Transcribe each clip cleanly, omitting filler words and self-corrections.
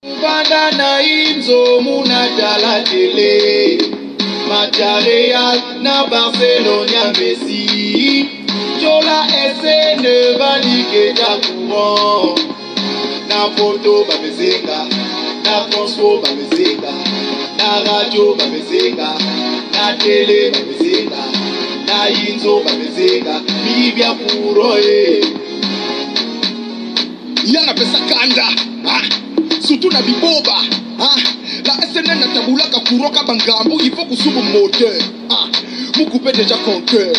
Vanda na inzo muna jala tele Machareal na Barcelona Messi Jola ese ne valike ja courant Na photo bamezenga Na transfo bamezenga Na radio bamezenga Na tele bamezenga Na inzo bamezenga Bibia puro Yana pesa kanda surtout na biboba la SNN na tabulaka kuroka bangambu il faut kusubu moteur mukupe déjà compteur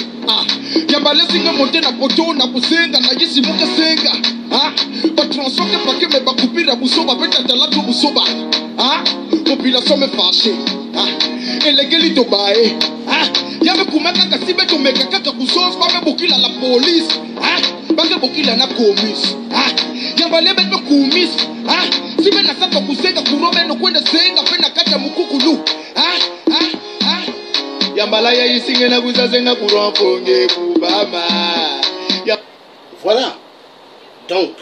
yabalezi nga monter na poto na kusenga na yisi muka senga ba transforme pake me bakupira busoba peta talatu busoba population me fâché elegeli to bae yabe kumaka kasibe to meka kaka kusos ba me bokila la police ba bokila na commis yabalebe to commis sibe na sasa kusenga kurobe no kwenda senga pena kacha mukukulu yambala ya isinge na kuzazenga kuronfonge kubama. Voilà. Donc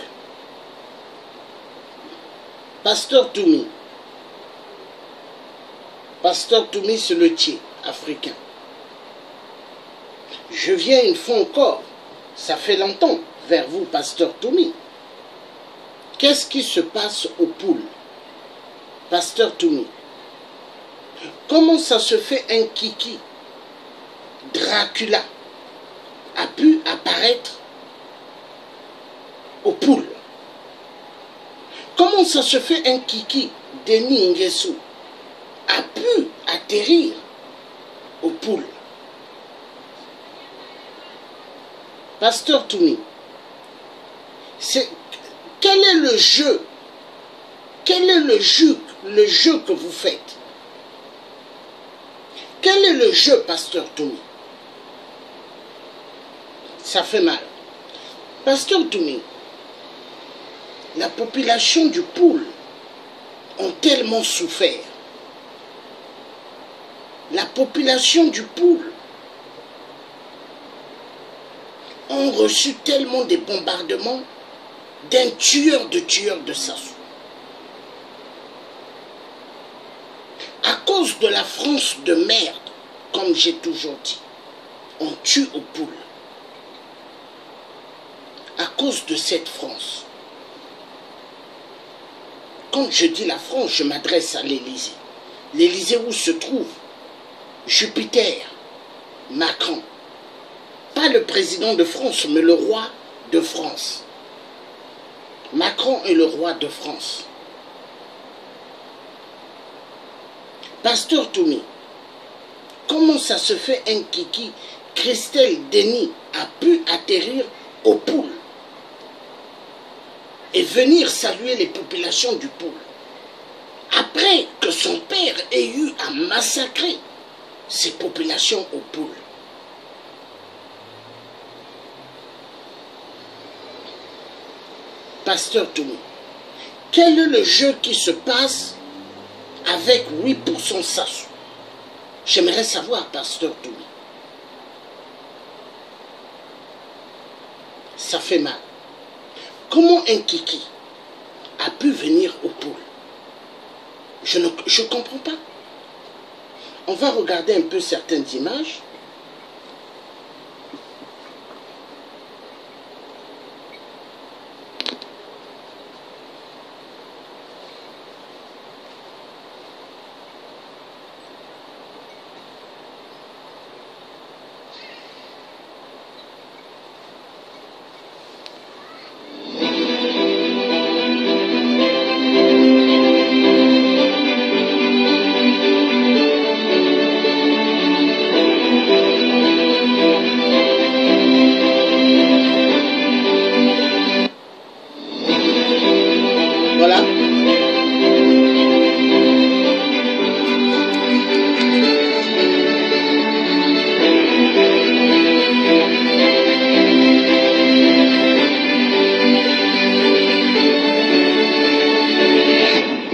Pasteur Toumi c'est le Tché africain. Je viens une fois encore, ça fait longtemps, vers vous, Pasteur Toumi. Qu'est-ce qui se passe au pool, Pasteur Toumi? Comment ça se fait un kiki Dracula a pu apparaître au pool? Comment ça se fait un kiki Denis Nguessou a pu atterrir au pool? Pasteur Toumi, quel est le jeu? Quel est le jeu que vous faites? Quel est le jeu, Pasteur Toumi? Ça fait mal. Pasteur Toumi, la population du Poul ont tellement souffert. La population du Poul ont reçu tellement de bombardements d'un tueur de Sassou. À cause de la France de merde, comme j'ai toujours dit, on tue au Poul. À cause de cette France. Quand je dis la France, je m'adresse à l'Élysée. L'Élysée où se trouve Jupiter, Macron. Pas le président de France, mais le roi de France. Macron est le roi de France. Pasteur Toumi, comment ça se fait un kiki Christelle Denis a pu atterrir au Poul et venir saluer les populations du Poul après que son père ait eu à massacrer ces populations au Poul? Pasteur Toumi, quel est le jeu qui se passe avec 8% Sassou? J'aimerais savoir, Pasteur Toumi. Ça fait mal. Comment un kiki a pu venir au Poul? Je ne comprends pas. On va regarder un peu certaines images.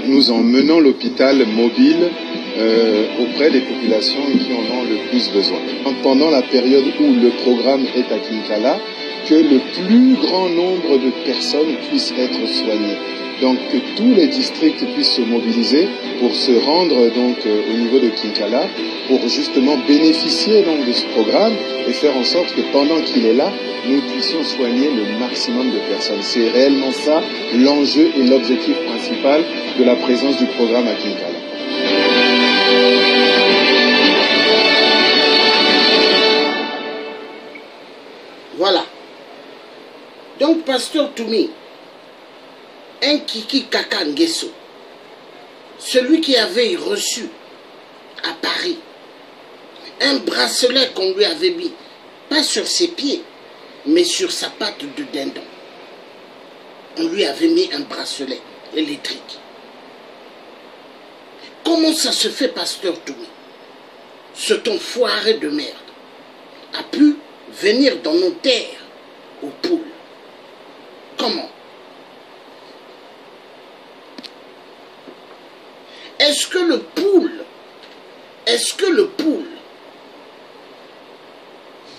Nous emmenons l'hôpital mobile auprès des populations qui en ont le plus besoin. Pendant la période où le programme est à Kinkala, que le plus grand nombre de personnes puissent être soignées. donc que tous les districts puissent se mobiliser pour se rendre donc au niveau de Kinkala pour justement bénéficier donc de ce programme et faire en sorte que pendant qu'il est là, nous puissions soigner le maximum de personnes. C'est réellement ça l'enjeu et l'objectif principal de la présence du programme à Kinkala. Voilà. Donc, Pasteur Toumi, un Kiki Kaka Nguesso, celui qui avait reçu à Paris un bracelet qu'on lui avait mis, pas sur ses pieds, mais sur sa patte de dindon. On lui avait mis un bracelet électrique. Comment ça se fait, Pasteur Toumi? Ce ton foiré de merde a pu venir dans nos terres aux poules. Comment? Est-ce que le poule,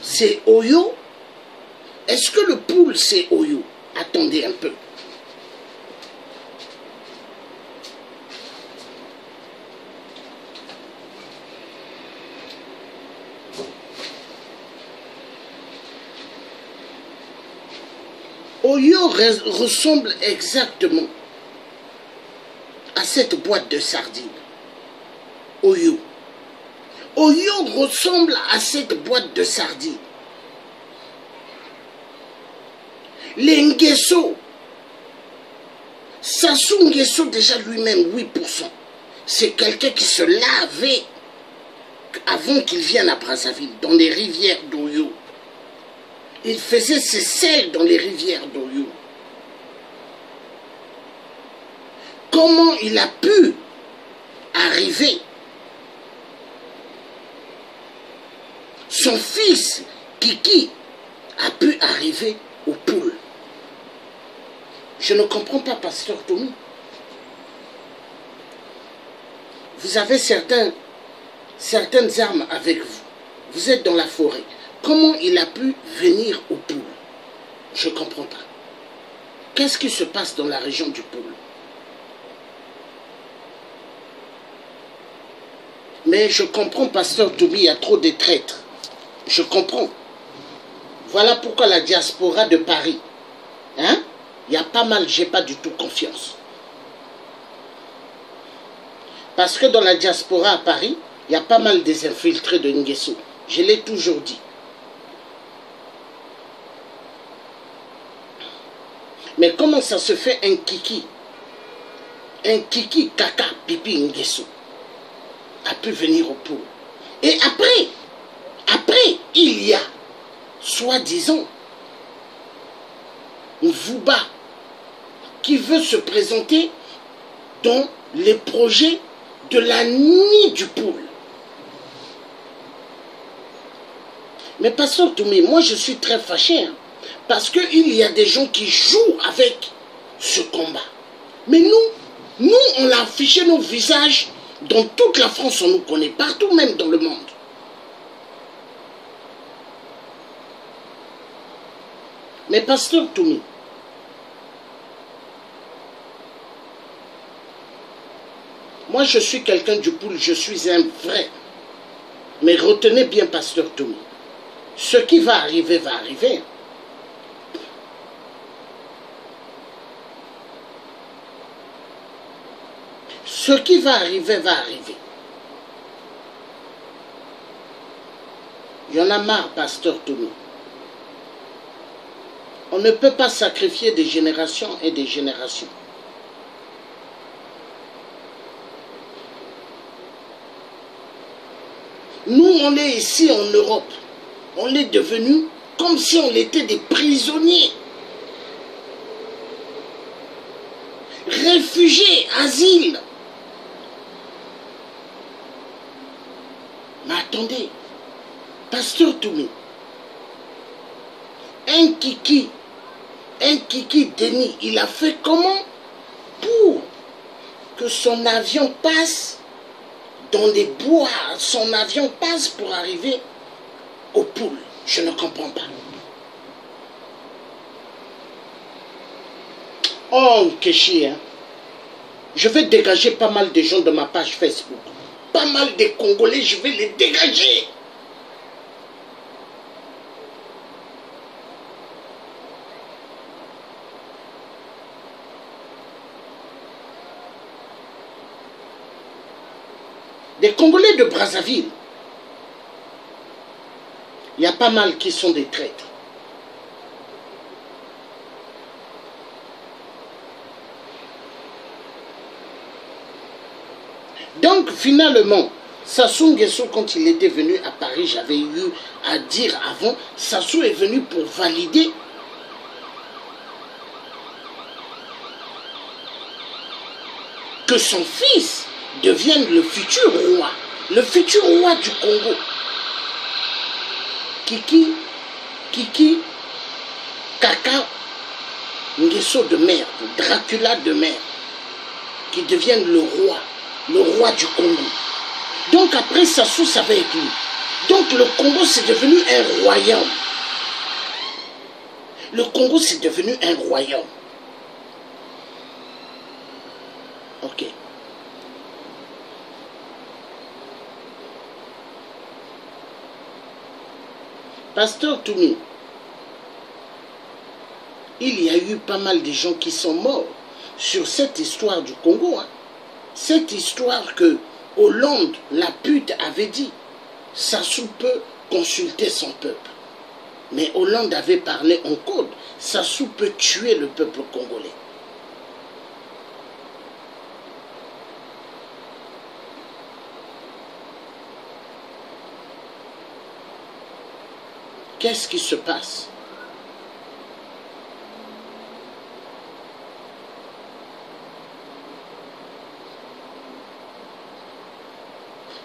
c'est Oyo? Est-ce que le poule, c'est Oyo? Attendez un peu. Oyo ressemble exactement à cette boîte de sardines. Oyo. Oyo ressemble à cette boîte de sardines. Les Nguesso, Sassou Nguesso déjà lui-même 8%. C'est quelqu'un qui se lavait avant qu'il vienne à Brazzaville, dans les rivières d'Oyo. Il faisait ses sels dans les rivières d'Oyo. Comment il a pu arriver? Son fils, Kiki, a pu arriver aux poules. Je ne comprends pas, Pasteur Toumi. Vous avez certaines armes avec vous. Vous êtes dans la forêt. Comment il a pu venir aux poules? Je ne comprends pas. Qu'est-ce qui se passe dans la région du Poule? Mais je comprends, Pasteur Toumi, il y a trop de traîtres. Je comprends. Voilà pourquoi la diaspora de Paris, hein, il y a pas mal, j'ai pas du tout confiance. Parce que dans la diaspora à Paris, il y a pas mal des infiltrés de Nguesso. Je l'ai toujours dit. Mais comment ça se fait un Kiki Kaka Pipi Nguesso a pu venir au Poule? Et après, il y a, soi-disant, Vouba qui veut se présenter dans les projets de la nuit du Poule. Mais Pasteur Toumi, moi je suis très fâché, hein, parce qu'il y a des gens qui jouent avec ce combat. Mais nous on a affiché nos visages dans toute la France, on nous connaît, partout même dans le monde. Mais Pasteur Toumi, moi je suis quelqu'un du Poule, je suis un vrai. Mais retenez bien, Pasteur Toumi, ce qui va arriver va arriver. Ce qui va arriver va arriver. Il y en a marre, Pasteur Toumi. On ne peut pas sacrifier des générations et des générations. Nous, on est ici en Europe. On est devenus comme si on était des prisonniers. Réfugiés, asile. Mais attendez, Pasteur Toumi, un Kiki Denis, il a fait comment pour que son avion passe dans les bois, son avion passe pour arriver aux poules? Je ne comprends pas. Oh, Kéchi, hein. Je vais dégager pas mal de gens de ma page Facebook. Pas mal de Congolais, je vais les dégager. Des Congolais de Brazzaville, il y a pas mal qui sont des traîtres. Donc finalement, Sassou Nguesso, quand il était venu à Paris, j'avais eu à dire avant, Sassou est venu pour valider que son fils devienne le futur roi du Congo. Kiki, Kaka, Nguesso de merde, Dracula de merde, qui devienne le roi du Congo. Donc après Sassou, ça va être lui. Donc le Congo, c'est devenu un royaume. Le Congo, c'est devenu un royaume. Ok. Pasteur Toumi, il y a eu pas mal de gens qui sont morts sur cette histoire du Congo. Hein. Cette histoire que Hollande, la pute, avait dit, Sassou peut consulter son peuple. Mais Hollande avait parlé en code, Sassou peut tuer le peuple congolais. Qu'est-ce qui se passe?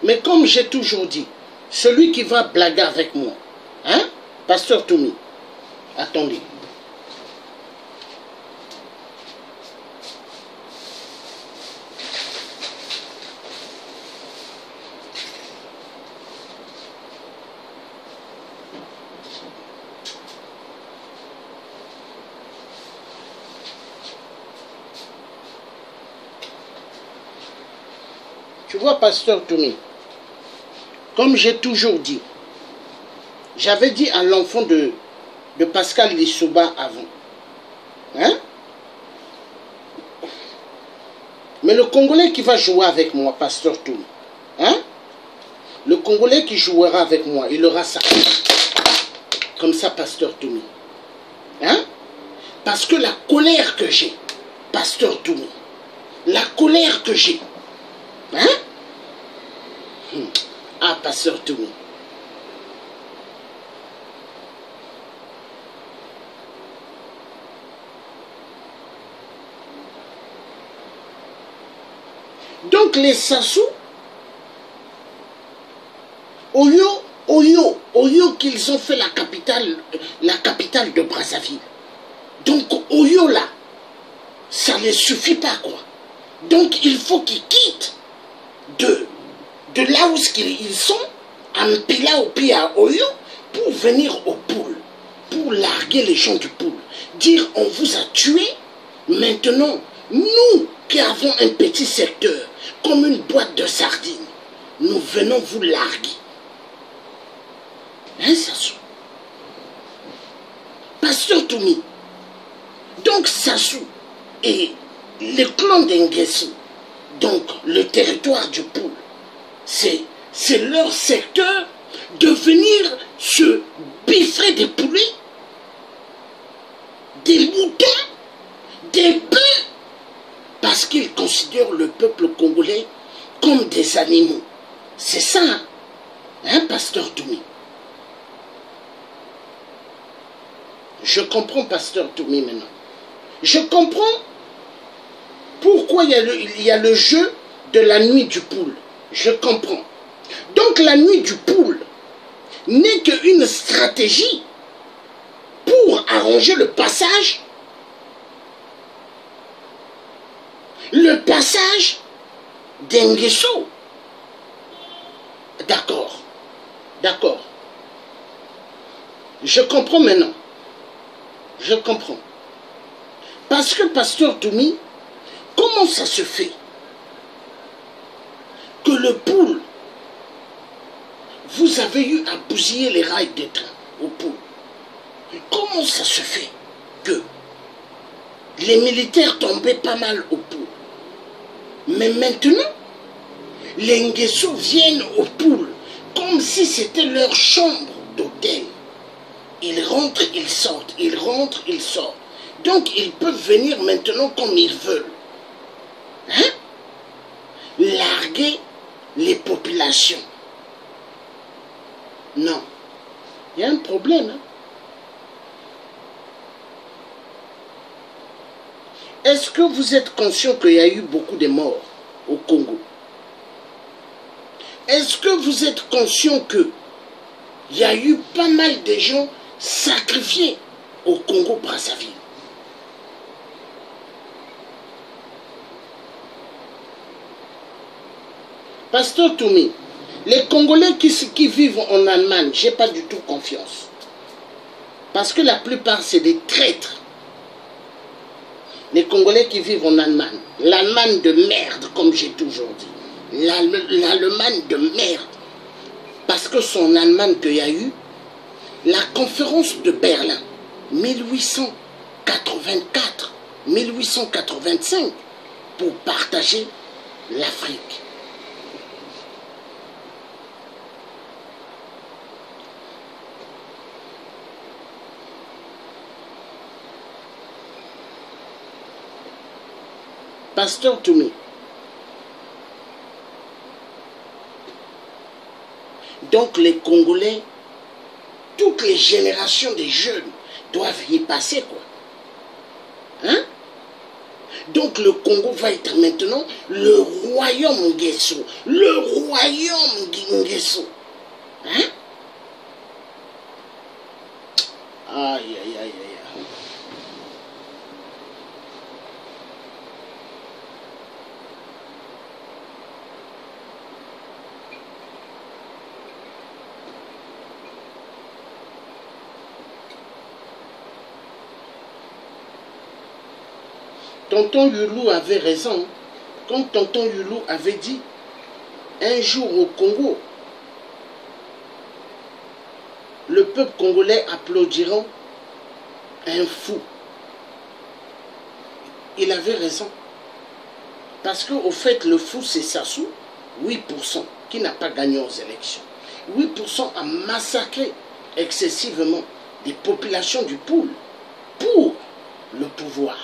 Mais comme j'ai toujours dit, celui qui va blaguer avec moi, hein, Pasteur Toumi, attendez. Tu vois, Pasteur Toumi, comme j'ai toujours dit, j'avais dit à l'enfant de Pascal Lissouba avant, hein? Mais le Congolais qui va jouer avec moi, Pasteur Toumi, hein? Le Congolais qui jouera avec moi, il aura ça. Comme ça, Pasteur Toumi. Hein? Parce que la colère que j'ai, Pasteur Toumi, la colère que j'ai, hein? Ah, Pasteur Toumi. Donc les Sassou, Oyo qu'ils ont fait la capitale de Brazzaville. Donc Oyo là, ça ne suffit pas quoi. Donc il faut qu'ils quittent de là où ils sont, à Mpila ou puis à Oyo, pour venir au pool, pour larguer les gens du pool. Dire on vous a tué, maintenant, nous qui avons un petit secteur, comme une boîte de sardines, nous venons vous larguer. Hein, Sassou? Pasteur Toumi. Donc Sassou et le clan d'Nguesso, donc le territoire du pool, c'est leur secteur de venir se biffrer des poulets, des moutons, des bœufs, parce qu'ils considèrent le peuple congolais comme des animaux. C'est ça, hein, Pasteur Toumi? Je comprends, Pasteur Toumi, maintenant. Je comprends pourquoi il y a le jeu de la nuit du poule. Je comprends. Donc la nuit du poule n'est qu'une stratégie pour arranger le passage d'Nguesso. D'accord. D'accord. Je comprends maintenant. Je comprends. Parce que, Pasteur Toumi, comment ça se fait que le poule, vous avez eu à bousiller les rails de train au poule. Comment ça se fait que les militaires tombaient pas mal au poule? Mais maintenant, les Nguesso viennent au poule comme si c'était leur chambre d'hôtel. Ils rentrent, ils sortent, ils rentrent, ils sortent. Donc ils peuvent venir maintenant comme ils veulent. Hein? Larguer les populations. Non. Il y a un problème. Hein? Est-ce que vous êtes conscient qu'il y a eu beaucoup de morts au Congo? Est-ce que vous êtes conscient qu'il y a eu pas mal de gens sacrifiés au Congo-Brazzaville? Pasteur Toumi, les Congolais qui vivent en Allemagne, je n'ai pas du tout confiance. Parce que la plupart, c'est des traîtres. Les Congolais qui vivent en Allemagne, l'Allemagne de merde, comme j'ai toujours dit. L'Allemagne de merde. Parce que c'est en Allemagne qu'il y a eu la conférence de Berlin, 1884, 1885, pour partager l'Afrique. Pasteur Toumi. Donc les Congolais, toutes les générations des jeunes doivent y passer, quoi. Hein? Donc le Congo va être maintenant le royaume Nguesso. Le royaume Nguesso. Hein? Aïe, aïe, aïe, aïe. Tonton Yulou avait raison quand Tonton Yulou avait dit un jour au Congo, le peuple congolais applaudira un fou. Il avait raison. Parce qu'au fait, le fou, c'est Sassou, 8%, qui n'a pas gagné aux élections. 8% a massacré excessivement des populations du Poule pour le pouvoir.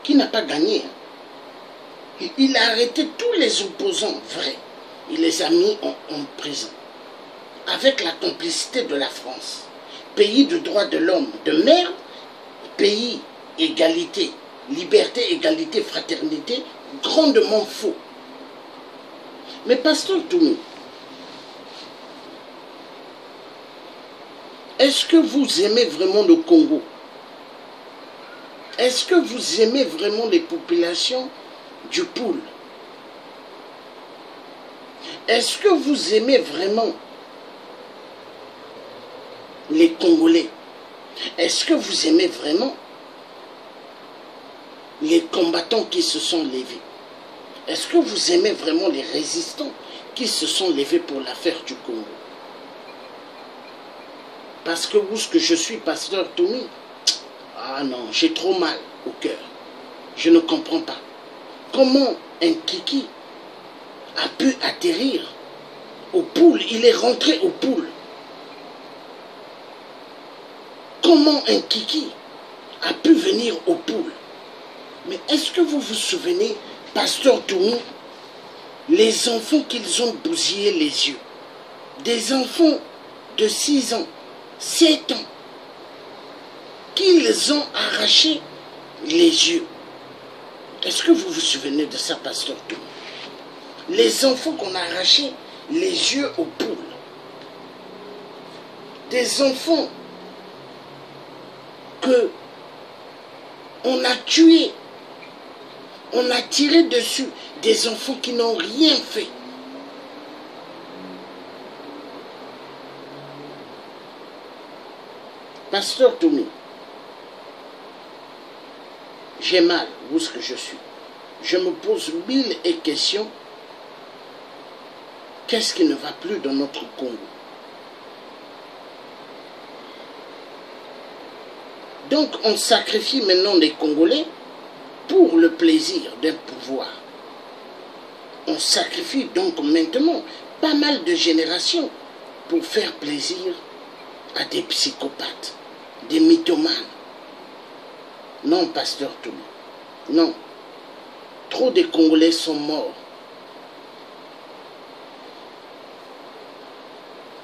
Qui n'a pas gagné. Il a arrêté tous les opposants vrais. Il les a mis en prison. Avec la complicité de la France. Pays de droits de l'homme de merde, pays égalité, liberté, égalité, fraternité, grandement faux. Mais Pasteur Toumi, est-ce que vous aimez vraiment le Congo? Est-ce que vous aimez vraiment les populations du Poule? Est-ce que vous aimez vraiment les Congolais? Est-ce que vous aimez vraiment les combattants qui se sont levés? Est-ce que vous aimez vraiment les résistants qui se sont levés pour l'affaire du Congo? Parce que où est-ce que je suis, Pasteur Toumi? Ah non, j'ai trop mal au cœur. Je ne comprends pas. Comment un Kiki a pu atterrir au Poule? Il est rentré au Poule. Comment un Kiki a pu venir au Poule? Mais est-ce que vous vous souvenez, Pasteur Toumi, les enfants qu'ils ont bousillé les yeux? Des enfants de 6 ans, 7 ans, qu'ils ont arraché les yeux. Est-ce que vous vous souvenez de ça, Pasteur Toumi? Les enfants qu'on a arraché les yeux aux poules. Des enfants que on a tués, on a tiré dessus, des enfants qui n'ont rien fait. Pasteur Toumi, j'ai mal où est-ce que je suis. je me pose mille et questions. Qu'est-ce qui ne va plus dans notre Congo? Donc on sacrifie maintenant les Congolais pour le plaisir d'un pouvoir. On sacrifie donc maintenant pas mal de générations pour faire plaisir à des psychopathes, des mythomanes. Non, pasteur Toumi, non. Trop de Congolais sont morts.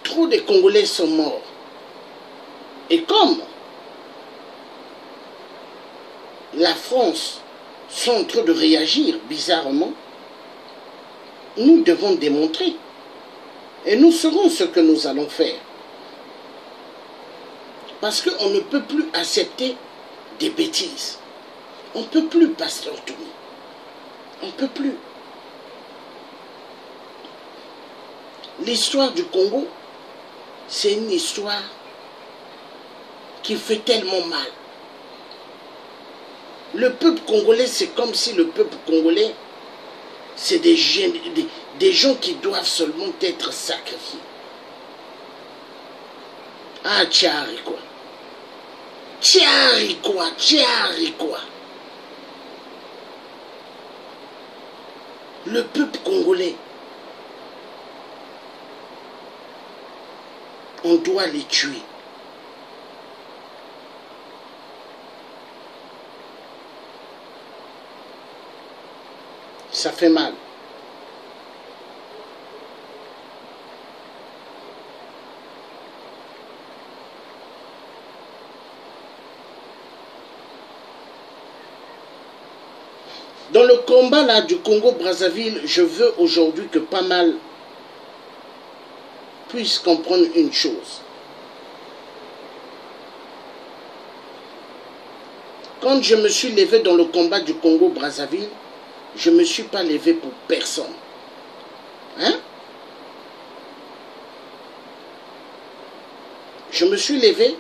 Trop de Congolais sont morts. Et comme la France sont en train de réagir bizarrement, nous devons démontrer. Et nous saurons ce que nous allons faire. Parce qu'on ne peut plus accepter des bêtises. On ne peut plus, pasteur Toumi. On ne peut plus. L'histoire du Congo, c'est une histoire qui fait tellement mal. Le peuple congolais, c'est comme si le peuple congolais, c'est des gens qui doivent seulement être sacrifiés. Ah, tchari quoi. Tchari quoi, tchari quoi. Le peuple congolais, on doit les tuer. Ça fait mal. Dans le combat là du Congo-Brazzaville, je veux aujourd'hui que pas mal puissent comprendre une chose. Quand je me suis levé dans le combat du Congo-Brazzaville, je ne me suis pas levé pour personne. Hein? Je me suis levé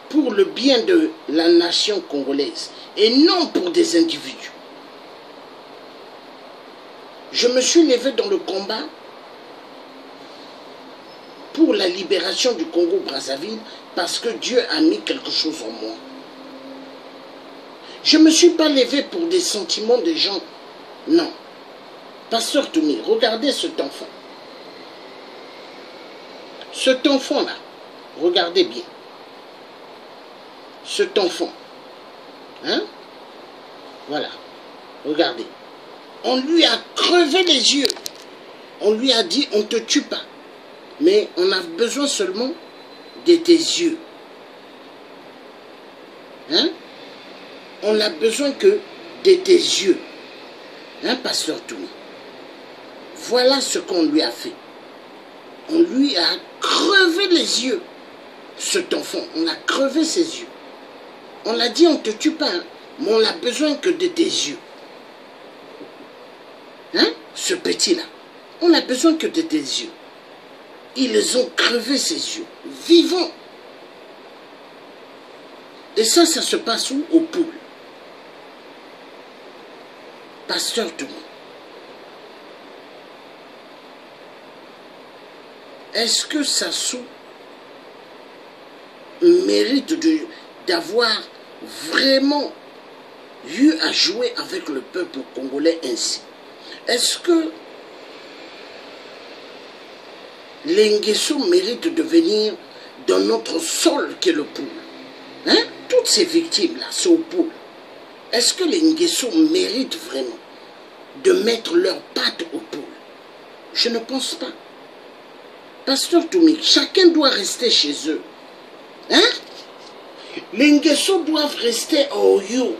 pour le bien de la nation congolaise et non pour des individus. Je me suis levé dans le combat pour la libération du Congo-Brazzaville parce que Dieu a mis quelque chose en moi. Je ne me suis pas levé pour des sentiments des gens. Non. Pasteur Toumi, regardez cet enfant. Cet enfant-là, regardez bien. Cet enfant. Hein? Voilà. Regardez. On lui a crevé les yeux. On lui a dit, on ne te tue pas. Mais on a besoin seulement de tes yeux. Hein? On a besoin que de tes yeux. Hein, pasteur Toumi? Voilà ce qu'on lui a fait. On lui a crevé les yeux. Cet enfant, on a crevé ses yeux. On l'a dit, on ne te tue pas, hein, mais on a besoin que de tes yeux. Hein? Ce petit-là, on a besoin que de tes yeux. Ils ont crevé ses yeux, vivants. Et ça se passe où? Au Poul. Pasteur Toumi. Est-ce que Sassou mérite d'avoir vraiment eu à jouer avec le peuple congolais ainsi? Est-ce que les Nguesso méritent de venir dans notre sol qui est le Poul? Hein? Toutes ces victimes-là, c'est au Poul. Est-ce que les Nguesso méritent vraiment de mettre leurs pattes au Poul? Je ne pense pas. Pasteur Toumi, chacun doit rester chez eux. Hein? Les Nguesso doivent rester à Oyo.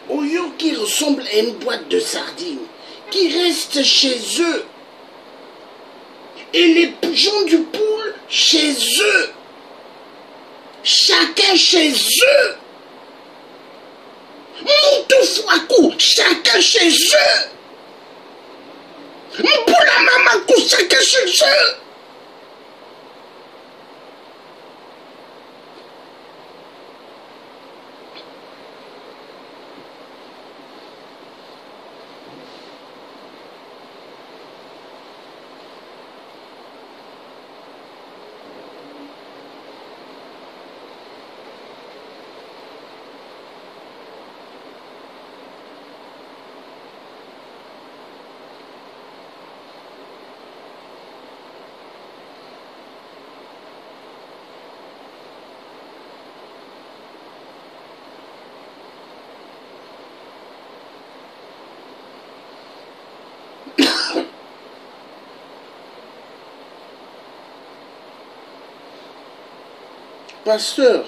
Oyo qui ressemble à une boîte de sardines. Qui restent chez eux. Et les gens du Poul chez eux. Chacun chez eux. Moutoufakou, chacun chez eux. Mpoula Mamakou, chacun chez eux. Pasteur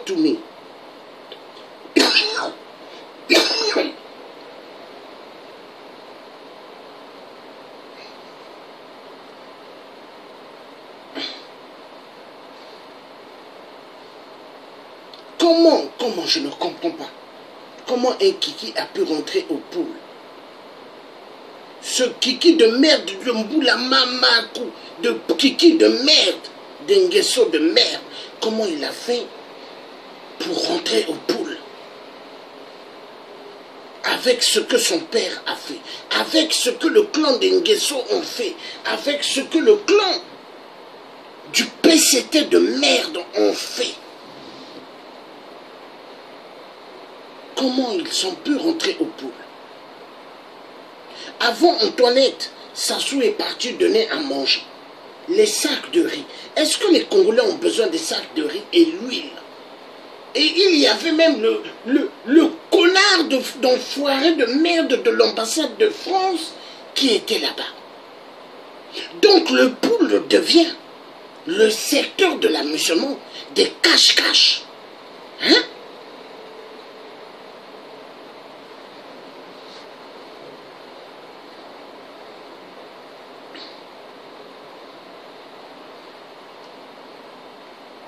Toumi, comment je ne comprends pas. Comment un kiki a pu rentrer au pool? Ce kiki de merde de Mboula Mamakou, de kiki de merde, d'Ngeso de merde, comment il a fait pour rentrer au pool? Avec ce que son père a fait, avec ce que le clan d'Ngeso ont fait, avec ce que le clan du PCT de merde ont fait. Comment ils ont pu rentrer au pool? Avant Antoinette, Sassou est parti donner à manger. Les sacs de riz. Est-ce que les Congolais ont besoin des sacs de riz et l'huile? Et il y avait même le connard d'enfoiré de merde de l'ambassade de France qui était là-bas. Donc le pool devient le secteur de l'amusement des cache-cache. Hein?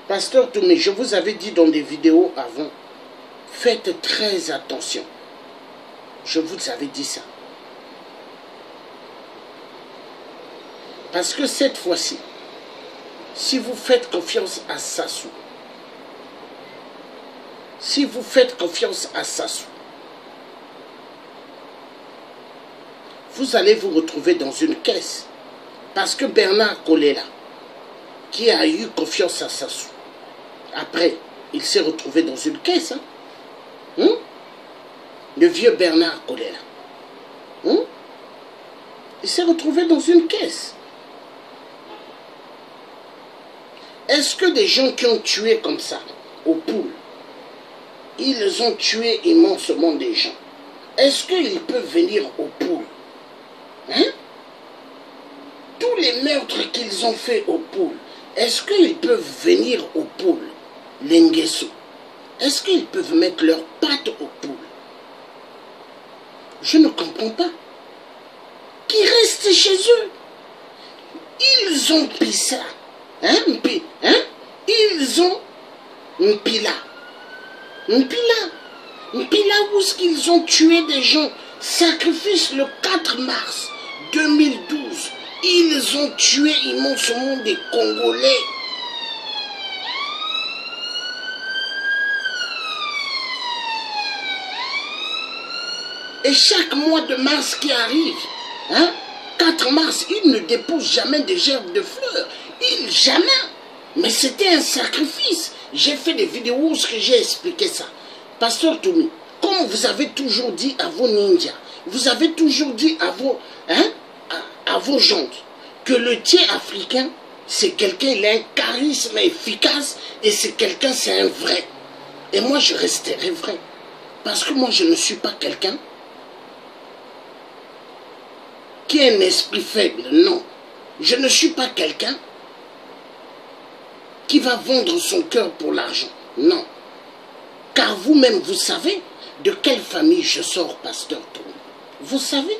Pasteur Toumé, je vous avais dit dans des vidéos avant, faites très attention. Je vous avais dit ça. Parce que cette fois-ci, si vous faites confiance à Sassou, vous allez vous retrouver dans une caisse. Parce que Bernard Kolela, qui a eu confiance à Sassou, après, il s'est retrouvé dans une caisse. Hein? Le vieux Bernard Kolela. Hein? Il s'est retrouvé dans une caisse. Est-ce que des gens qui ont tué comme ça, au pool, ils ont tué immensément des gens, est-ce qu'ils peuvent venir au pool? Hein? Tous les meurtres qu'ils ont fait au pool, est-ce qu'ils peuvent venir au pool? Les Ngeso, est-ce qu'ils peuvent mettre leurs pattes au pool? Je ne comprends pas. Qu'ils restent chez eux. Ils ont pissa. Hein? Ils ont Mpila. Mpila où est-ce qu'ils ont tué des gens? Sacrifice le 4 mars 2012. Ils ont tué immensément des Congolais. Et chaque mois de mars qui arrive, hein, 4 mars, ils ne déposent jamais des gerbes de fleurs. Jamais. Mais c'était un sacrifice. J'ai fait des vidéos où j'ai expliqué ça. Pasteur Toumi, comme vous avez toujours dit à vos ninjas, vous avez toujours dit à vos, à vos gens, que le tiers africain, c'est quelqu'un, il a un charisme efficace, et c'est quelqu'un, c'est un vrai. Et moi, je resterai vrai. Parce que moi, je ne suis pas quelqu'un qui a un esprit faible, non. Je ne suis pas quelqu'un qui va vendre son cœur pour l'argent, non. Car vous-même, vous savez de quelle famille je sors, Pasteur Toumi. Vous savez.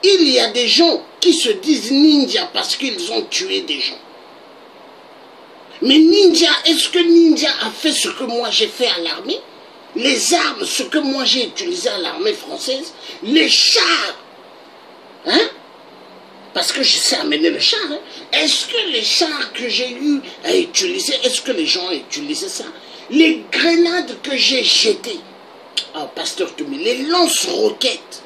Il y a des gens qui se disent ninja parce qu'ils ont tué des gens. Mais ninja, est-ce que ninja a fait ce que moi j'ai fait à l'armée? Les armes, ce que moi j'ai utilisé à l'armée française, les chars, hein? Parce que je sais amener le char, hein? Est-ce que les chars que j'ai eu à utiliser, est-ce que les gens ont utilisé ça? Les grenades que j'ai jetées, oh, Pasteur Toumi, les lance-roquettes.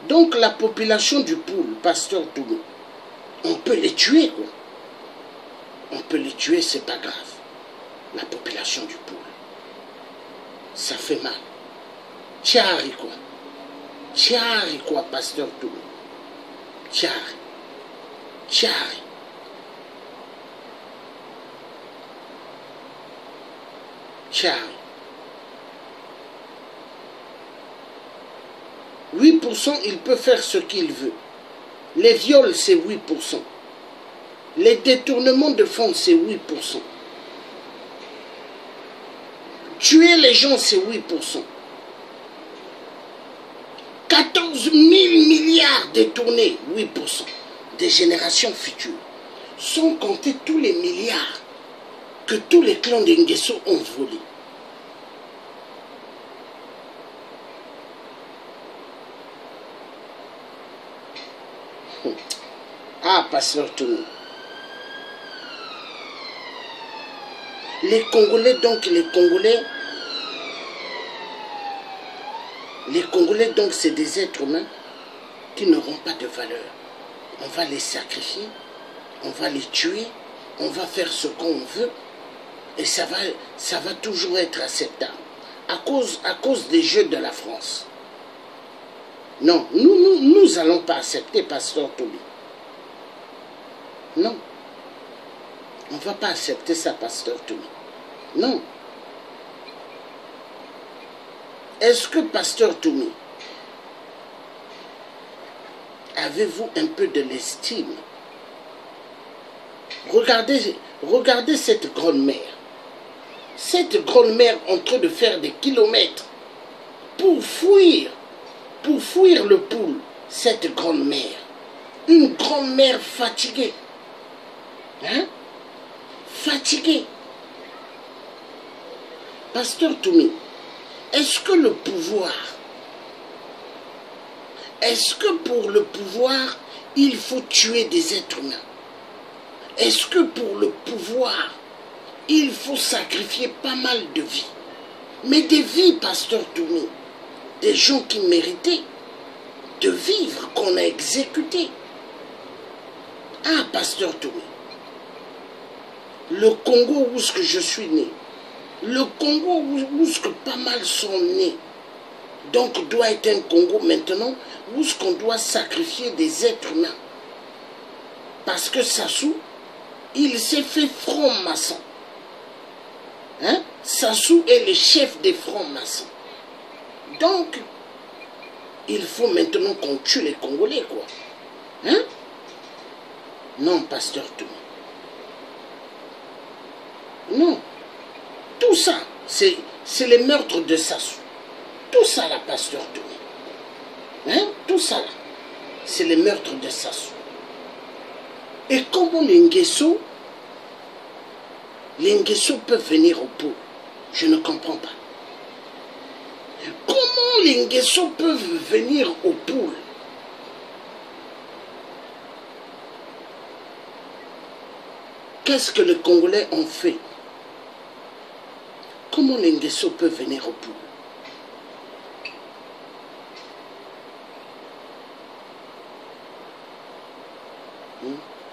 Donc la population du pool, Pasteur Toumi, on peut les tuer, quoi. On peut les tuer, c'est pas grave. La population du pool. Ça fait mal. Tchari, quoi. Tchari, quoi, Pasteur Toumi. Tchari. Tchari. Tchari. 8%, il peut faire ce qu'il veut. Les viols, c'est 8%. Les détournements de fonds, c'est 8%. Tuer les gens, c'est 8%. 14 000 milliards détournés, 8%. Des générations futures. Sans compter tous les milliards que tous les clans d'Ngeso ont volés. Ah, pasteur Tony. Les Congolais, donc, c'est des êtres humains qui n'auront pas de valeur. On va les sacrifier, on va les tuer, on va faire ce qu'on veut, et ça va toujours être acceptable. À cause des jeux de la France. Non, nous n'allons pas accepter, pasteur Toby. Non. On ne va pas accepter ça, pasteur Toby. Non. Est-ce que, pasteur Toumi, avez-vous un peu de l'estime? Regardez cette grand-mère. Cette grand-mère en train de faire des kilomètres pour fuir le poule. Cette grand-mère. Une grand-mère fatiguée. Hein? Fatiguée. Pasteur Toumi, est-ce que le pouvoir, est-ce que pour le pouvoir, il faut tuer des êtres humains? Est-ce que pour le pouvoir, il faut sacrifier pas mal de vies? Mais des vies, pasteur Toumi, des gens qui méritaient de vivre, qu'on a exécutés. Ah, pasteur Toumi, le Congo où est-ce que je suis né, le Congo où est-ce que pas mal sont nés, donc doit être un Congo maintenant où est-ce qu'on doit sacrifier des êtres humains. Parce que Sassou, il s'est fait franc-maçon. Hein? Sassou est le chef des francs-maçons. Donc, il faut maintenant qu'on tue les Congolais, quoi. Hein? Non, pasteur Toumi. Non. Tout ça, c'est les meurtres de Sassou. Tout ça, là, pasteur Toumi. Hein? Tout ça, là, c'est les meurtres de Sassou. Et comment les Nguesso peuvent venir au pôle? Je ne comprends pas. Comment les Nguesso peuvent venir au pôle? Qu'est-ce que les Congolais ont fait? Comment les Nguesso peuvent venir au pôle?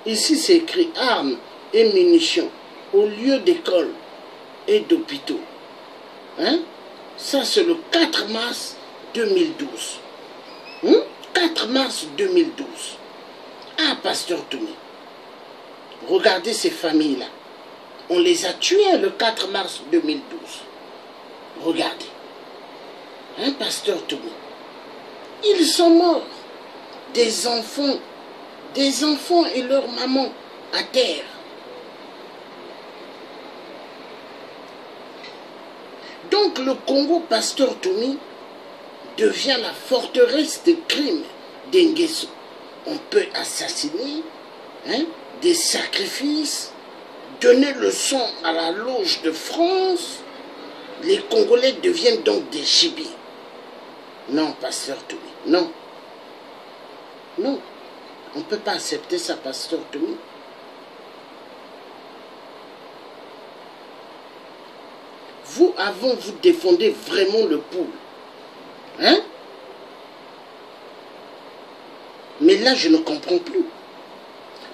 Ici, c'est écrit armes et munitions au lieu d'écoles et d'hôpitaux. Hein? Ça, c'est le 4 mars 2012. 4 mars 2012. Ah, pasteur Toumi, regardez ces familles-là. On les a tuées le 4 mars 2012. Regardez. Hein, pasteur Toumi? Ils sont morts. Des enfants et leurs mamans à terre. Donc le Congo, pasteur Toumi, devient la forteresse des crimes d'Ngeso. On peut assassiner, hein, des sacrifices, donner le sang à la loge de France. Les Congolais deviennent donc des chibis. Non, pasteur Toumi, non. Non. On ne peut pas accepter ça, pasteur Toumi. Vous, avant, vous défendez vraiment le pôle. Hein? Mais là, je ne comprends plus.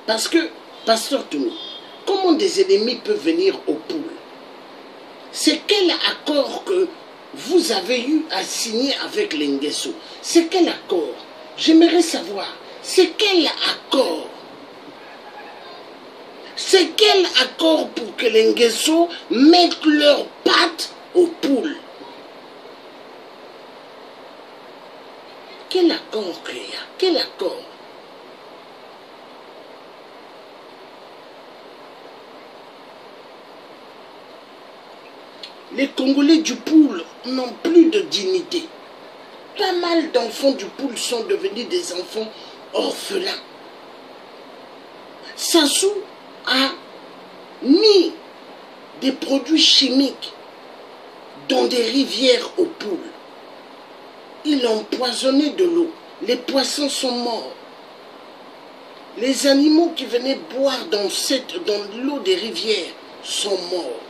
Parce que, pasteur Toumi, comment des ennemis peuvent venir au pôle? C'est quel accord que vous avez eu à signer avec les Nguesso? C'est quel accord? J'aimerais savoir. C'est quel accord? C'est quel accord pour que les Nguesso mettent leurs pattes aux poules? Quel accord qu'il y a? Quel accord? Les Congolais du Poul n'ont plus de dignité. Pas mal d'enfants du Poul sont devenus des enfants orphelins. Sassou a mis des produits chimiques dans des rivières au Poul. Il a empoisonné de l'eau. Les poissons sont morts. Les animaux qui venaient boire dans l'eau des rivières sont morts.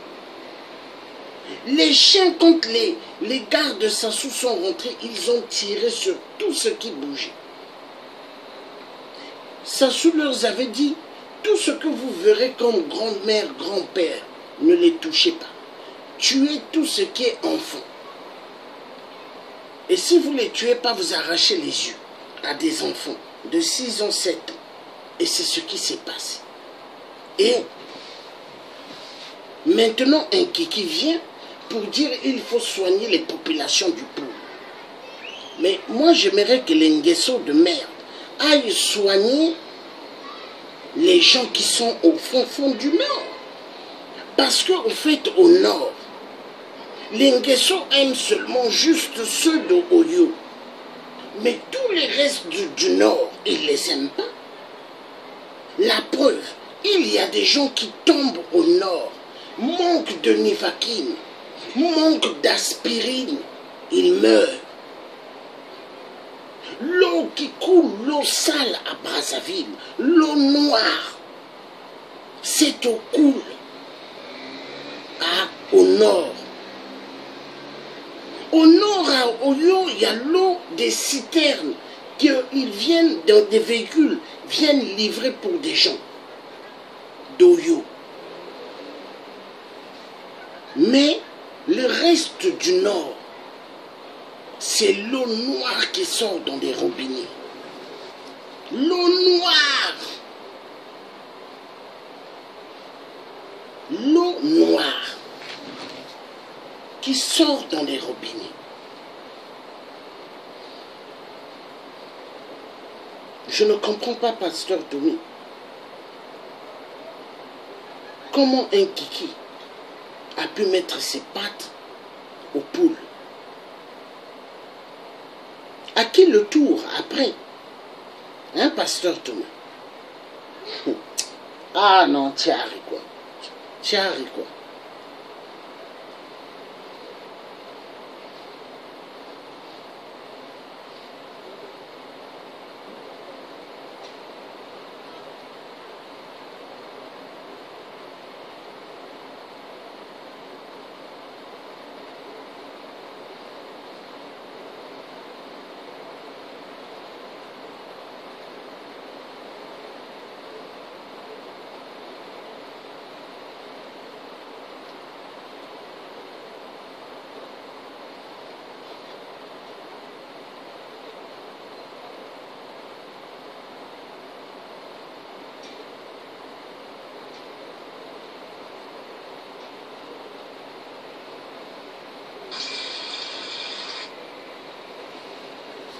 Les chiens, quand les gardes de Sassou sont rentrés, ils ont tiré sur tout ce qui bougeait. Sassou leur avait dit, tout ce que vous verrez comme grand-mère, grand-père, ne les touchez pas. Tuez tout ce qui est enfant. Et si vous ne les tuez pas, vous arrachez les yeux à des enfants de 6 ans, 7 ans. Et c'est ce qui s'est passé. Et maintenant, un Kiki vient pour dire qu'il faut soigner les populations du Poul. Mais moi, j'aimerais que les Nguesso de merde aillent soigner les gens qui sont au fond du Nord. Parce qu'au fait, au Nord, les Nguesso aiment seulement juste ceux de Oyo. Mais tous les restes du Nord, ils ne les aiment pas. La preuve, il y a des gens qui tombent au Nord, manque de Nivaquine, manque d'aspirine, ils meurent. L'eau qui coule, l'eau sale à Brazzaville, l'eau noire, cette eau coule au nord. Au nord, à Oyo, il y a l'eau des citernes qu'ils viennent, des véhicules viennent livrer pour des gens d'Oyo. Mais le reste du nord, c'est l'eau noire qui sort dans des robinets. L'eau noire. L'eau noire qui sort dans des robinets. Je ne comprends pas, pasteur Toumi. Comment un Kiki a pu mettre ses pattes au Poul? À qui le tour après? Hein, pasteur Toumi? Ah non, Thierry quoi. Thierry quoi.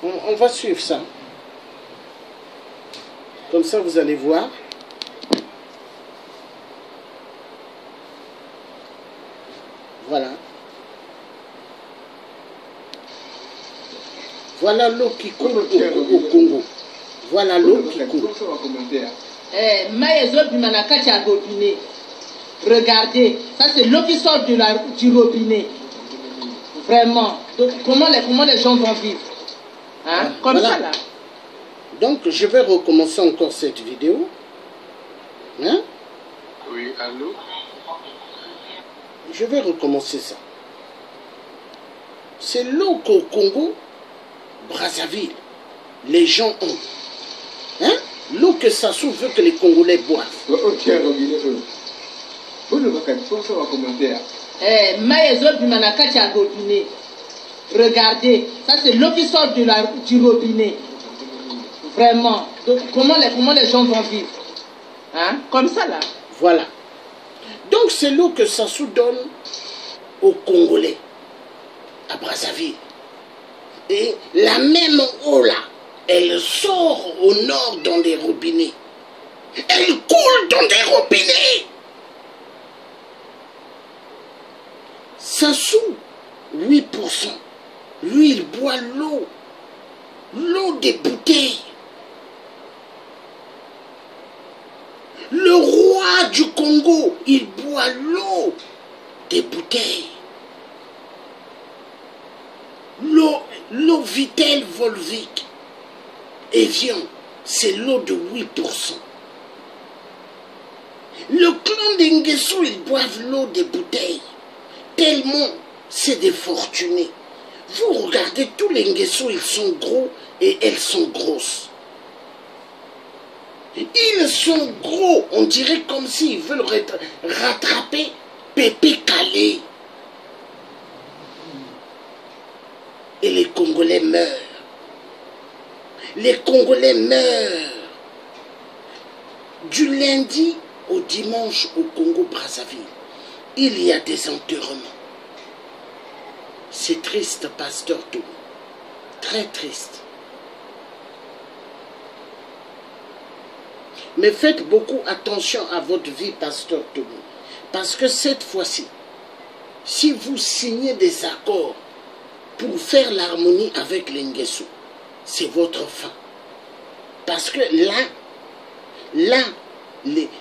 On va suivre ça. Comme ça, vous allez voir. Voilà. Voilà l'eau qui coule au Congo. Voilà l'eau qui coule. Regardez, ça c'est l'eau qui sort du robinet. Vraiment. Donc, comment les gens vont vivre? Hein? Comme voilà. Ça là. Donc je vais recommencer encore cette vidéo. Hein? Oui, allô? Je vais recommencer ça. C'est l'eau qu'au Congo, Brazzaville, les gens ont. Hein? L'eau que Sassou veut que les Congolais boivent. Regardez, ça c'est l'eau qui sort du robinet. Vraiment. Donc, comment les gens vont vivre? Hein? Comme ça là. Voilà. Donc c'est l'eau que Sassou donne aux Congolais, à Brazzaville. Et la même eau là, elle sort au nord dans des robinets. Elle coule dans des robinets. Sassou, 8%. Lui, il boit l'eau. L'eau des bouteilles. Le roi du Congo, il boit l'eau des bouteilles. L'eau Vitel Volvic. Evian, c'est l'eau de 8%. Le clan d'Nguessou, ils boivent l'eau des bouteilles. Tellement c'est des fortunés. Vous regardez tous les Nguessou, ils sont gros et elles sont grosses. Ils sont gros, on dirait comme s'ils veulent rattraper Pépé Calé. Et les Congolais meurent. Les Congolais meurent. Du lundi au dimanche au Congo-Brazzaville, il y a des enterrements. C'est triste, pasteur Toumi. Très triste. Mais faites beaucoup attention à votre vie, pasteur Toumi. Parce que cette fois-ci, si vous signez des accords pour faire l'harmonie avec les Nguessou, c'est votre fin. Parce que là,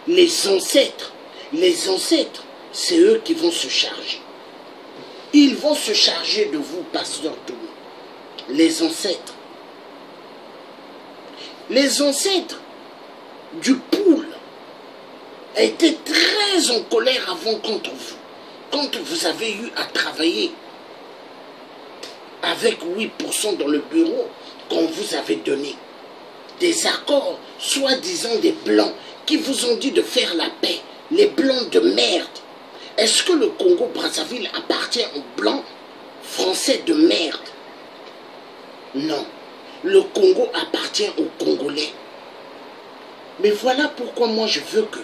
les ancêtres, c'est eux qui vont se charger. Ils vont se charger de vous, pasteur Toumi. Les ancêtres. Les ancêtres du Poul étaient très en colère avant contre vous. Quand vous avez eu à travailler avec 8% dans le bureau qu'on vous avait donné. Des accords, soi-disant des blancs, qui vous ont dit de faire la paix. Les blancs de merde. Est-ce que le Congo-Brazzaville appartient aux blancs français de merde? Non. Le Congo appartient aux Congolais. Mais voilà pourquoi moi je veux que,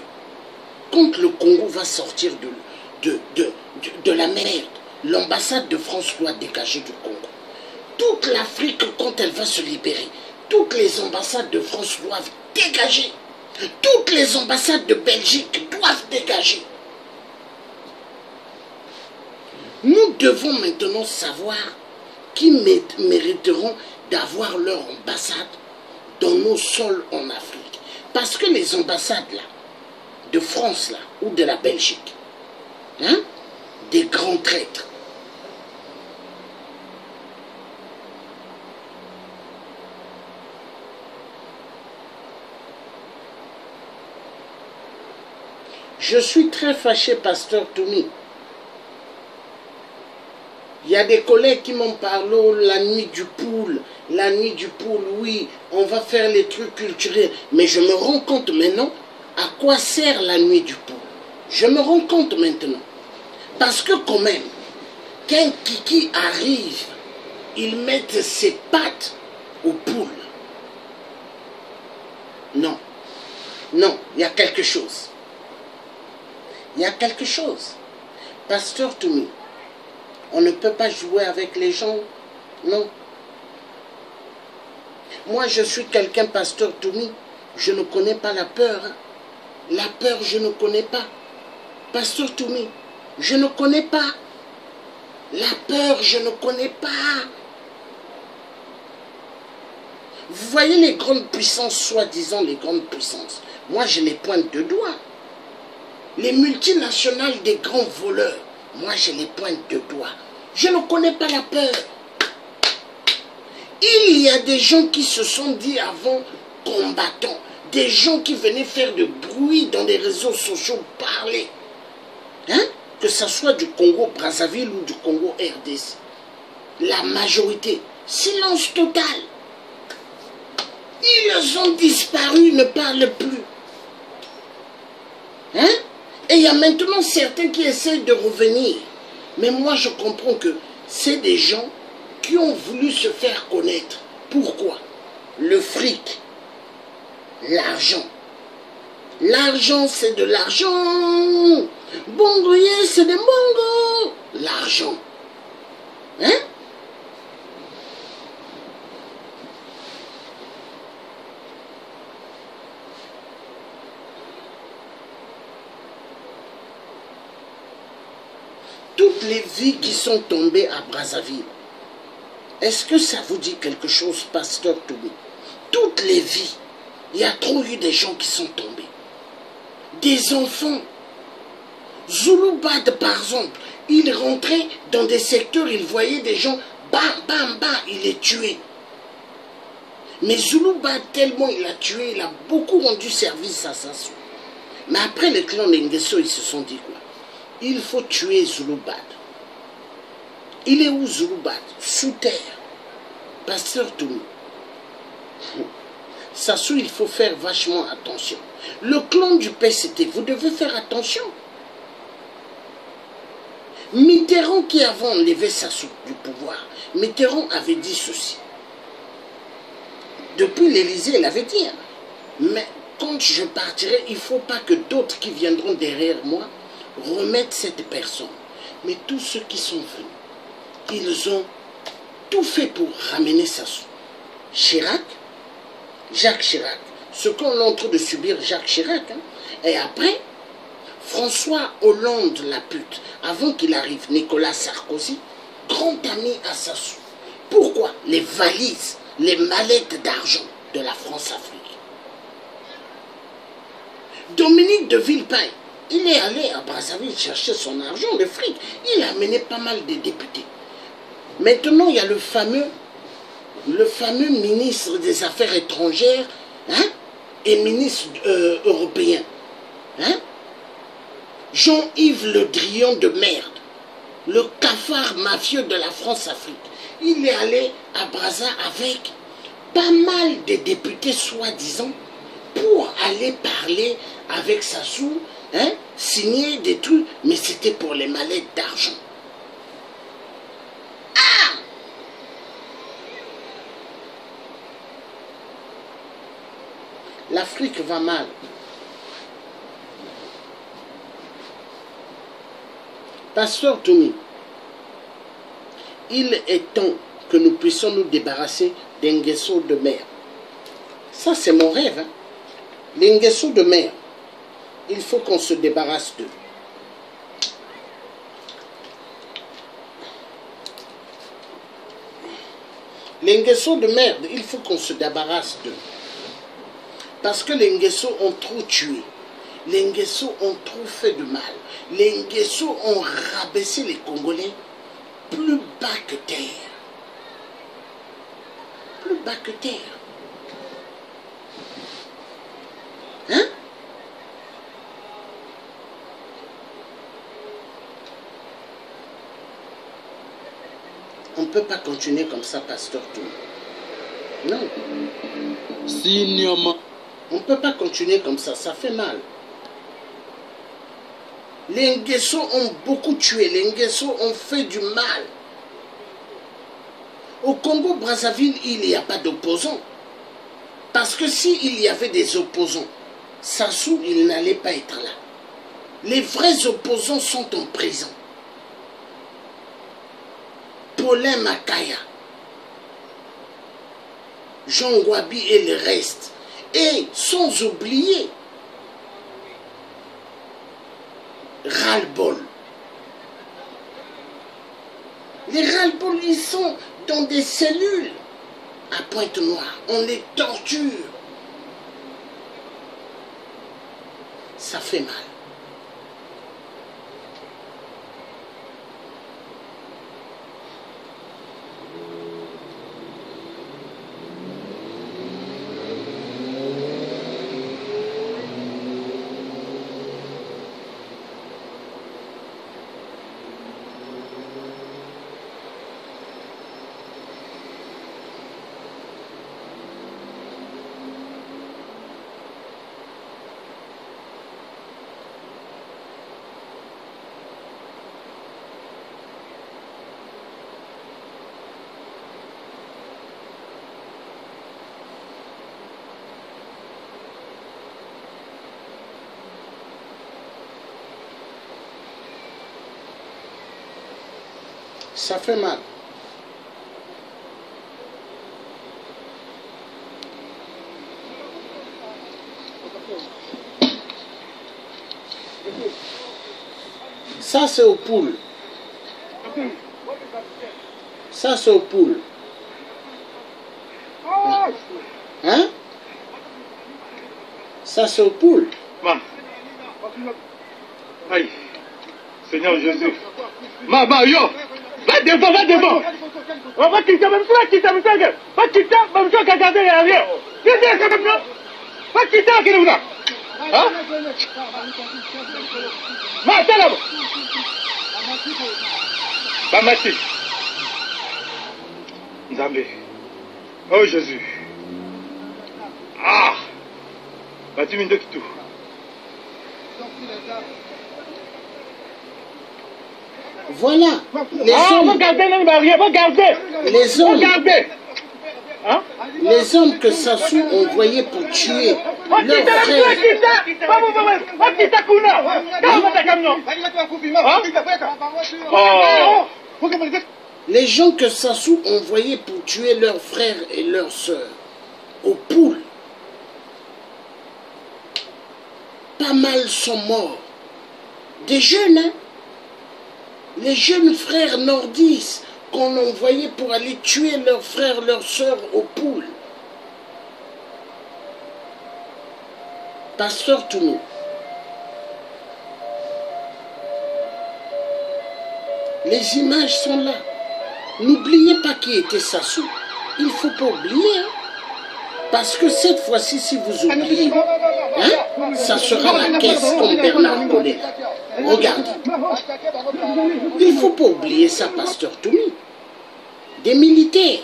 quand le Congo va sortir de la merde, l'ambassade de France doit dégager du Congo. Toute l'Afrique, quand elle va se libérer, toutes les ambassades de France doivent dégager. Toutes les ambassades de Belgique doivent dégager. Nous devons maintenant savoir qui mériteront d'avoir leur ambassade dans nos sols en Afrique. Parce que les ambassades là, de France là, ou de la Belgique, hein, des grands traîtres, je suis très fâché, pasteur Toumi. Il y a des collègues qui m'ont parlé la nuit du Poul. La nuit du Poul, oui, on va faire les trucs culturels. Mais je me rends compte maintenant à quoi sert la nuit du Poul. Je me rends compte maintenant. Parce que quand même, qu'un kiki arrive, ils mettent ses pattes au Poul. Non, non, il y a quelque chose. Il y a quelque chose. Pasteur Toumi, on ne peut pas jouer avec les gens, non. Moi, je suis quelqu'un, pasteur Toumi, je ne connais pas la peur. Hein. La peur, je ne connais pas. Pasteur Toumi, je ne connais pas. La peur, je ne connais pas. Vous voyez les grandes puissances, soi-disant les grandes puissances. Moi, je les pointe de doigt. Les multinationales des grands voleurs, moi je les pointe de doigt. Je ne connais pas la peur. Il y a des gens qui se sont dit avant combattants, des gens qui venaient faire de bruit dans les réseaux sociaux, parler. Hein? Que ce soit du Congo-Brazzaville ou du Congo-RDC. La majorité, silence total. Ils ont disparu, ne parlent plus. Hein? Et il y a maintenant certains qui essaient de revenir. Mais moi, je comprends que c'est des gens qui ont voulu se faire connaître. Pourquoi? Le fric. L'argent. L'argent, c'est de l'argent. Bongoyer, c'est des bongos. L'argent. Hein? toutes les vies qui sont tombées à Brazzaville. Est-ce que ça vous dit quelque chose, pasteur Toumi? Toutes les vies, il y a trop eu des gens qui sont tombés. Des enfants. Zouloubad, par exemple, il rentrait dans des secteurs, il voyait des gens, bam, bam, bam, il les tuait. Mais Zouloubad, tellement il a tué, il a beaucoup rendu service à Sassou. Mais après, les clans Nengeso, ils se sont dit quoi? Il faut tuer Zouloubad. Il est où Zouloubad? Sous terre. Pasteur Toumi. Sassou, il faut faire vachement attention. Le clan du PCT, vous devez faire attention. Mitterrand qui avait enlevé Sassou du pouvoir, Mitterrand avait dit ceci. Depuis l'Élysée, il avait dit, hein, mais quand je partirai, il ne faut pas que d'autres qui viendront derrière moi remettent cette personne. Mais tous ceux qui sont venus, ils ont tout fait pour ramener Sassou. Chirac, Jacques Chirac, ce qu'on est en train de subir Jacques Chirac, hein, et après, François Hollande la pute, avant qu'il arrive, Nicolas Sarkozy, grand ami à Sassou. Pourquoi? Les valises, les mallettes d'argent de la France-Afrique. Dominique de Villepin, il est allé à Brazzaville chercher son argent, le fric. Il a amené pas mal de députés. Maintenant, il y a le fameux ministre des Affaires étrangères, hein, et ministre européen. Hein? Jean-Yves Le Drian de merde, le cafard mafieux de la France-Afrique. Il est allé à Brazza avec pas mal de députés soi-disant pour aller parler avec Sassou, hein, signer des trucs, mais c'était pour les mallettes d'argent. Ah! L'Afrique va mal. Pasteur Toumi, il est temps que nous puissions nous débarrasser des Nguesso de mer. Ça, c'est mon rêve. Hein? Les Nguesso de mer, il faut qu'on se débarrasse d'eux. Les Nguesso de merde, il faut qu'on se débarrasse d'eux. Parce que les Nguesso ont trop tué. Les Nguesso ont trop fait de mal. Les Nguesso ont rabaissé les Congolais plus bas que terre. Plus bas que terre. Hein? On ne peut pas continuer comme ça, pasteur Toumi. Non. On ne peut pas continuer comme ça fait mal. Les Nguesso ont beaucoup tué, les Nguesso ont fait du mal. Au Congo-Brazzaville, il n'y a pas d'opposants. Parce que s'il y avait des opposants, Sassou, il n'allait pas être là. Les vrais opposants sont en prison. Paulin Makaya, Jean Wabi et le reste. Et sans oublier ras-le-bol. Les ras-le-bol, ils sont dans des cellules à Pointe-Noire. On les torture. Ça fait mal. Ça fait mal. Ça, c'est aux poules. Ça, c'est au poule. Hein? Ça, c'est au poule. Aïe, Seigneur Jésus. Yo, va devant. On va quitter, même toi, quitter, va quitter, même toi, qui garder derrière. Va quitter, qui nous a. Hein? T'es là-bas. Bamati. Nzambe. Oh Jésus. Ah. Bati mindo kitu. Voilà. Les hommes que Sassou envoyait pour tuer leurs frères. Les gens que Sassou envoyait pour tuer leurs frères et leurs sœurs aux poules. Pas mal sont morts. Des jeunes, hein? Les jeunes frères nordistes qu'on envoyait pour aller tuer leurs frères, leurs sœurs aux poules. Pasteur Toumou. Les images sont là. N'oubliez pas qui était Sassou. Il ne faut pas oublier. Hein? Parce que cette fois-ci, si vous oubliez, hein, ça sera la caisse comme Bernard Collet. Regardez. Il ne faut pas oublier ça, Pasteur Toumi. Des militaires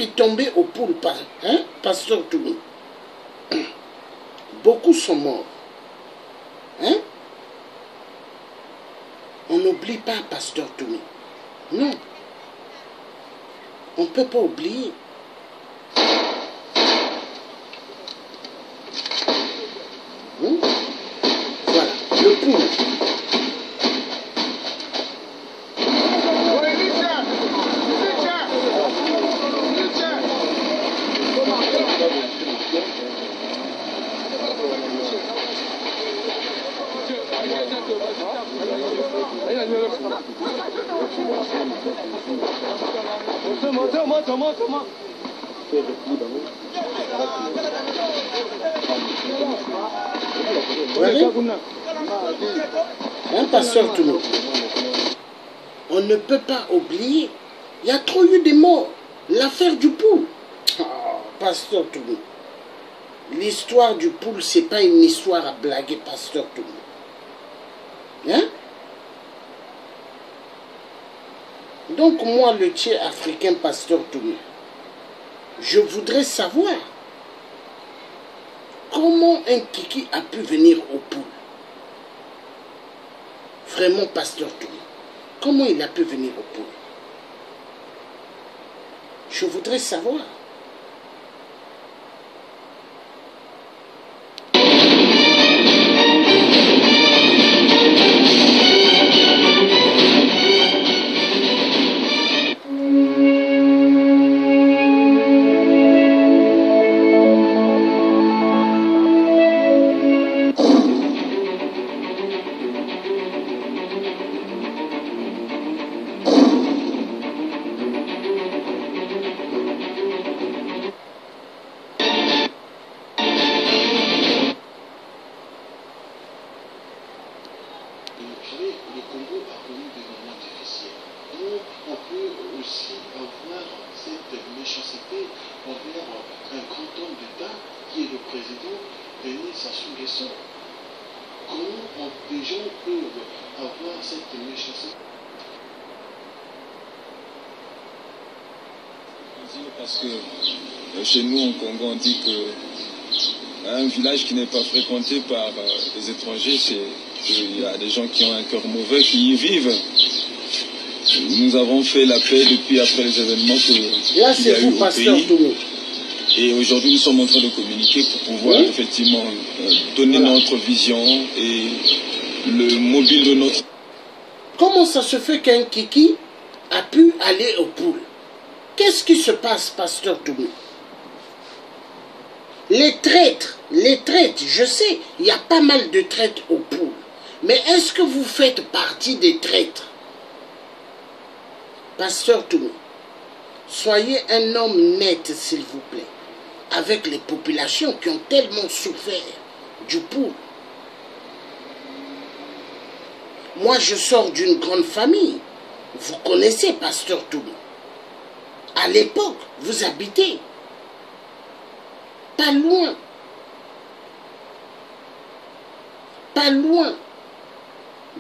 est tombé au poule, hein, Pasteur Toumi. Beaucoup sont morts. Hein? On n'oublie pas, Pasteur Toumi. Non. On ne peut pas oublier. Voilà, le poule. Hein, Pasteur Toumou? On ne peut pas oublier. Il y a trop eu de morts. L'affaire du poule. Oh, Pasteur Toumou. L'histoire du poule, ce n'est pas une histoire à blaguer, Pasteur Toumou. Hein? Donc moi, le tiers africain, Pasteur Toumou, je voudrais savoir comment un kiki a pu venir au poule. Vraiment, Pasteur Toumou, comment il a pu venir au poule? Je voudrais savoir. Parce que chez nous, au Congo, on dit que un village qui n'est pas fréquenté par les étrangers, c'est qu'il y a des gens qui ont un cœur mauvais qui y vivent. Nous avons fait la paix depuis après les événements qu'il y a eu au pays. Et aujourd'hui, nous sommes en train de communiquer pour pouvoir effectivement donner notre vision et le mobile de notre... Comment ça se fait qu'un kiki a pu aller au poule? Qu'est-ce qui se passe, Pasteur Toumou? Les traîtres, je sais, il y a pas mal de traîtres au poule. Mais est-ce que vous faites partie des traîtres? Pasteur Toumi, soyez un homme net, s'il vous plaît, avec les populations qui ont tellement souffert du poule. Moi, je sors d'une grande famille. Vous connaissez Pasteur Toumi. À l'époque, vous habitez pas loin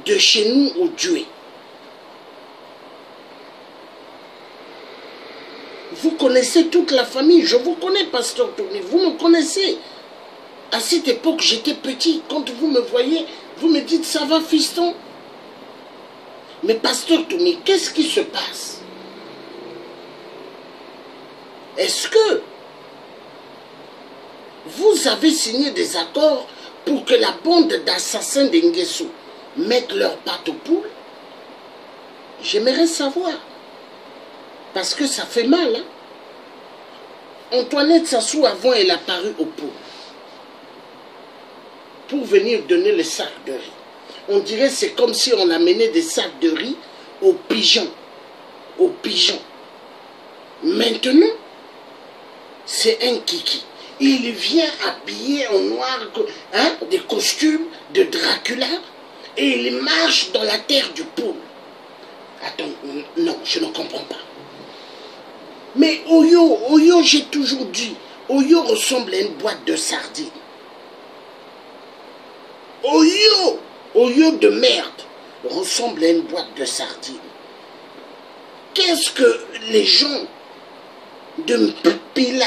de chez nous au Dieu. Vous connaissez toute la famille, je vous connais, Pasteur Toumi, vous me connaissez. À cette époque, j'étais petit, quand vous me voyez, vous me dites, ça va, fiston? Mais Pasteur Toumi, qu'est-ce qui se passe? Est-ce que vous avez signé des accords pour que la bande d'assassins d'Nguessou mette leurs pattes aux poules? J'aimerais savoir. Parce que ça fait mal. Hein? Antoinette Sassou, avant, elle a paru aux poules. Pour venir donner les sacs de riz. On dirait que c'est comme si on amenait des sacs de riz aux pigeons. Aux pigeons. Maintenant, c'est un kiki. Il vient habillé en noir, hein, des costumes de Dracula, et il marche dans la terre du poule. Attends, non, je ne comprends pas. Mais Oyo, j'ai toujours dit, Oyo ressemble à une boîte de sardines. Oyo de merde ressemble à une boîte de sardines. Qu'est-ce que les gens de Mpila,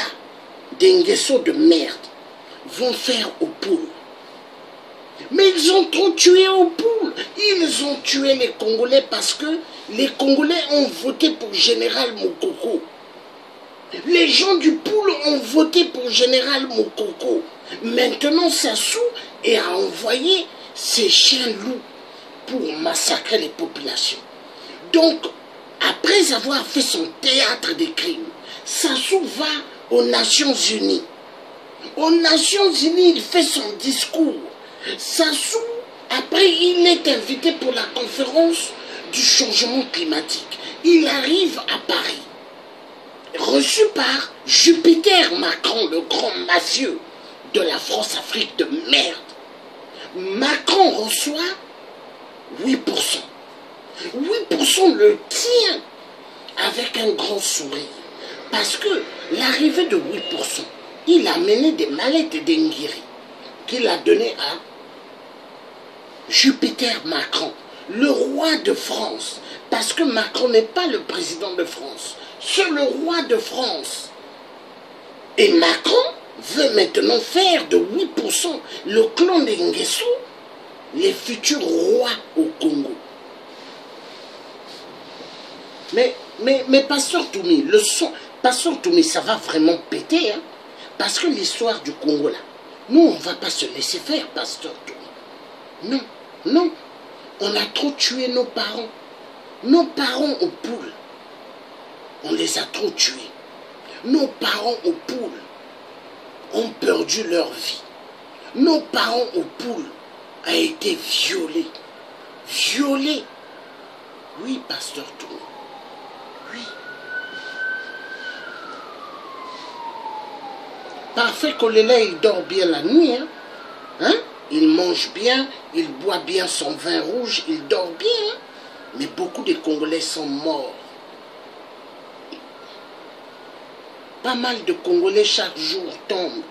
d'Nguesso de merde, vont faire aux poules? Mais ils ont trop tué aux poules. Ils ont tué les Congolais parce que les Congolais ont voté pour Général Moukoko. Les gens du poule ont voté pour Général Moukoko. Maintenant, Sassou a envoyé ses chiens loups pour massacrer les populations. Donc, après avoir fait son théâtre des crimes, Sassou va aux Nations Unies. Aux Nations Unies, il fait son discours. Sassou, après, il est invité pour la conférence du changement climatique. Il arrive à Paris, reçu par Jupiter Macron, le grand mafieux de la France-Afrique de merde. Macron reçoit 8%. 8% le tient avec un grand sourire. Parce que l'arrivée de 8%, il a mené des mallettes d'Enguiri qu'il a donné à Jupiter Macron, le roi de France. Parce que Macron n'est pas le président de France, c'est le roi de France. Et Macron veut maintenant faire de 8% le clan d'Nguessou les futurs rois au Congo. Mais Pasteur Toumi, le son, Pasteur Toumi, ça va vraiment péter, hein? Parce que l'histoire du Congo là, nous on ne va pas se laisser faire, Pasteur Toumi. Non, non, on a trop tué nos parents. Nos parents aux poules, on les a trop tués. Nos parents aux poules ont perdu leur vie. Nos parents aux poules ont été violés. Violés. Oui, Pasteur Toumi. Oui. Parfait Kolela, il dort bien la nuit. Hein? Il mange bien, il boit bien son vin rouge, il dort bien. Hein? Mais beaucoup de Congolais sont morts. Pas mal de Congolais chaque jour tombent